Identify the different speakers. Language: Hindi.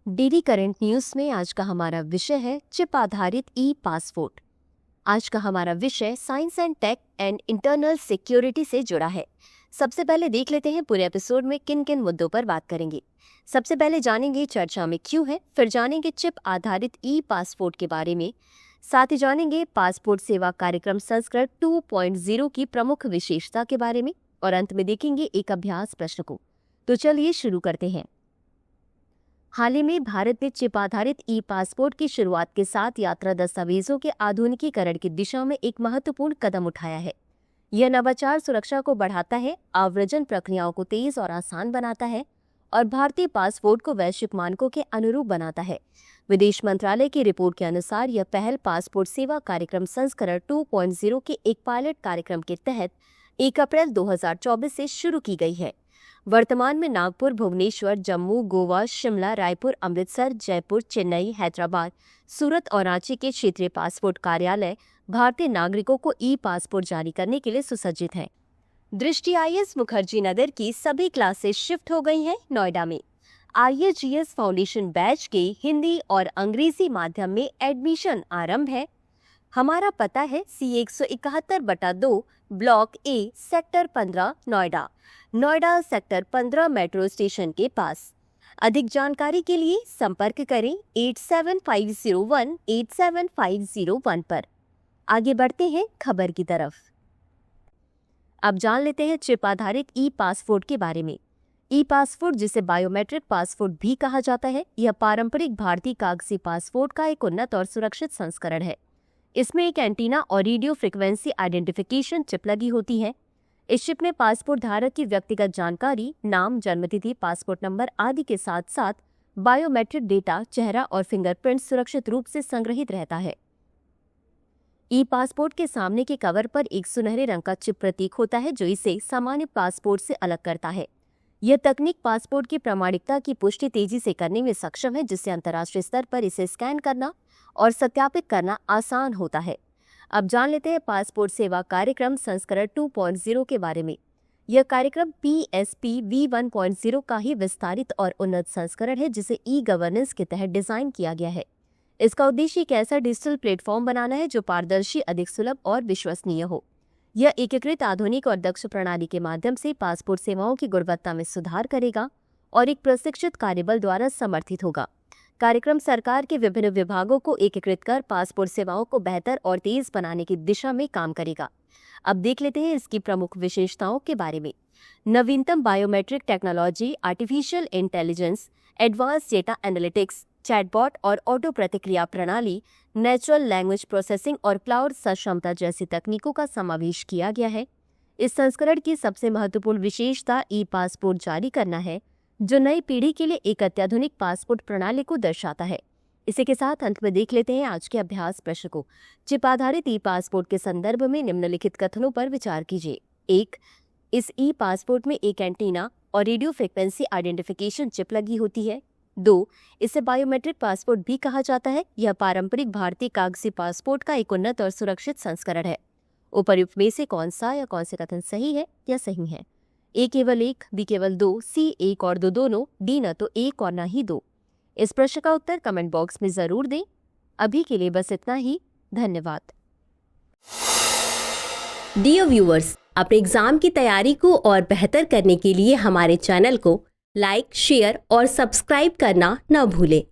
Speaker 1: डीडी करंट न्यूज में आज का हमारा विषय है चिप आधारित ई पासपोर्ट। आज का हमारा विषय science and tech and internal security से जुड़ा है। सबसे पहले देख लेते हैं पूरे एपिसोड में किन किन मुद्दों पर बात करेंगे। सबसे पहले जानेंगे चर्चा में क्यों है, फिर जानेंगे चिप आधारित ई पासपोर्ट के बारे में, साथ ही जानेंगे पासपोर्ट सेवा कार्यक्रम संस्करण 2.0 की प्रमुख विशेषता के बारे में और अंत में देखेंगे एक अभ्यास प्रश्न को। तो चलिए शुरू करते हैं। हाल ही में भारत ने चिप आधारित ई पासपोर्ट की शुरुआत के साथ यात्रा दस्तावेजों के आधुनिकीकरण की दिशा में एक महत्वपूर्ण कदम उठाया है। यह नवाचार सुरक्षा को बढ़ाता है, आव्रजन प्रक्रियाओं को तेज और आसान बनाता है और भारतीय पासपोर्ट को वैश्विक मानकों के अनुरूप बनाता है। विदेश मंत्रालय की रिपोर्ट के अनुसार यह पहल पासपोर्ट सेवा कार्यक्रम संस्करण 2.0 के एक पायलट कार्यक्रम के तहत 1 अप्रैल 2024 से शुरू की गई है। वर्तमान में नागपुर, भुवनेश्वर, जम्मू, गोवा, शिमला, रायपुर, अमृतसर, जयपुर, चेन्नई, हैदराबाद, सूरत और रांची के क्षेत्रीय पासपोर्ट कार्यालय भारतीय नागरिकों को ई पासपोर्ट जारी करने के लिए सुसज्जित हैं। दृष्टि IAS मुखर्जी नगर की सभी क्लासेस शिफ्ट हो गई हैं नोएडा में। IAGS फाउंडेशन बैच के हिंदी और अंग्रेजी माध्यम में एडमिशन आरंभ है। हमारा पता है C171/2 block A sector 15 Noida sector 15 metro station के पास। अधिक जानकारी के लिए संपर्क करें 8750187501 पर। आगे बढ़ते हैं खबर की तरफ। अब जान लेते हैं चिप आधारित ई पासपोर्ट के बारे में। ई पासपोर्ट, जिसे बायोमेट्रिक पासपोर्ट भी कहा जाता है, यह पारंपरिक भारतीय कागजी पासपोर्ट का एक उन्नत और सुरक्षित संस्करण है। इसमें एक एंटीना और रेडियो फ्रिक्वेंसी आइडेंटिफिकेशन चिप लगी होती है। इस चिप में पासपोर्ट धारक की व्यक्तिगत जानकारी, नाम, जन्मतिथि, पासपोर्ट नंबर आदि के साथ साथ बायोमेट्रिक डेटा, चेहरा और फिंगरप्रिंट सुरक्षित रूप से संग्रहित रहता है। ई पासपोर्ट के सामने के कवर पर एक सुनहरे रंग का चिप प्रतीक होता है जो इसे सामान्य पासपोर्ट से अलग करता है। यह तकनीक पासपोर्ट की प्रामाणिकता की पुष्टि तेजी से करने में सक्षम है, जिससे अंतर्राष्ट्रीय स्तर पर इसे स्कैन करना और सत्यापित करना आसान होता है। अब जान लेते हैं पासपोर्ट सेवा कार्यक्रम संस्करण 2.0 के बारे में। यह कार्यक्रम PSP V1.0 का ही विस्तारित और उन्नत संस्करण है, जिसे ई गवर्नेंस के तहत डिजाइन किया गया है। इसका उद्देश्य एक ऐसा डिजिटल प्लेटफॉर्म बनाना है जो पारदर्शी, अधिक सुलभ और विश्वसनीय हो। यह एकीकृत, आधुनिक और दक्ष प्रणाली के माध्यम से पासपोर्ट सेवाओं की गुणवत्ता में सुधार करेगा और एक प्रशिक्षित कार्यबल द्वारा समर्थित होगा। कार्यक्रम सरकार के विभिन्न विभागों को एकीकृत कर पासपोर्ट सेवाओं को बेहतर और तेज बनाने की दिशा में काम करेगा। अब देख लेते हैं इसकी प्रमुख विशेषताओं के बारे में। नवीनतम biometric technology, artificial intelligence, advance data analytics, chatbot और ऑटो प्रतिक्रिया प्रणाली, नेचुरल लैंग्वेज प्रोसेसिंग और क्लाउड सक्षमता जैसी तकनीकों का समावेश किया गया है। इस संस्करण की सबसे महत्वपूर्ण विशेषता ई पासपोर्ट जारी करना है, जो नई पीढ़ी के लिए एक अत्याधुनिक पासपोर्ट प्रणाली को दर्शाता है। इसी के साथ अंत में देख लेते हैं आज के अभ्यास प्रश्न को। चिप आधारित ई पासपोर्ट के संदर्भ में निम्नलिखित कथनों पर विचार कीजिए। 1. इस ई पासपोर्ट में एक एंटीना और रेडियो फ्रिक्वेंसी आइडेंटिफिकेशन चिप लगी होती है। 2. इसे बायोमेट्रिक पासपोर्ट भी कहा जाता है। यह पारंपरिक भारतीय कागजी पासपोर्ट का एक उन्नत और सुरक्षित संस्करण है। उपर्युक्त में से कौन सा या कौन से कथन सही है या सही है? A केवल 1, B केवल 2, C 1 और 2 दोनों, D न तो 1 और न ही 2। इस प्रश्न का उत्तर कमेंट बॉक्स में जरूर दें। अभी के लिए बस इतना ही। धन्यवाद।
Speaker 2: डियर व्यूअर्स, अपने एग्जाम की तैयारी को और बेहतर करने के लिए हमारे चैनल को लाइक, शेयर और सब्सक्राइब करना न भूलें।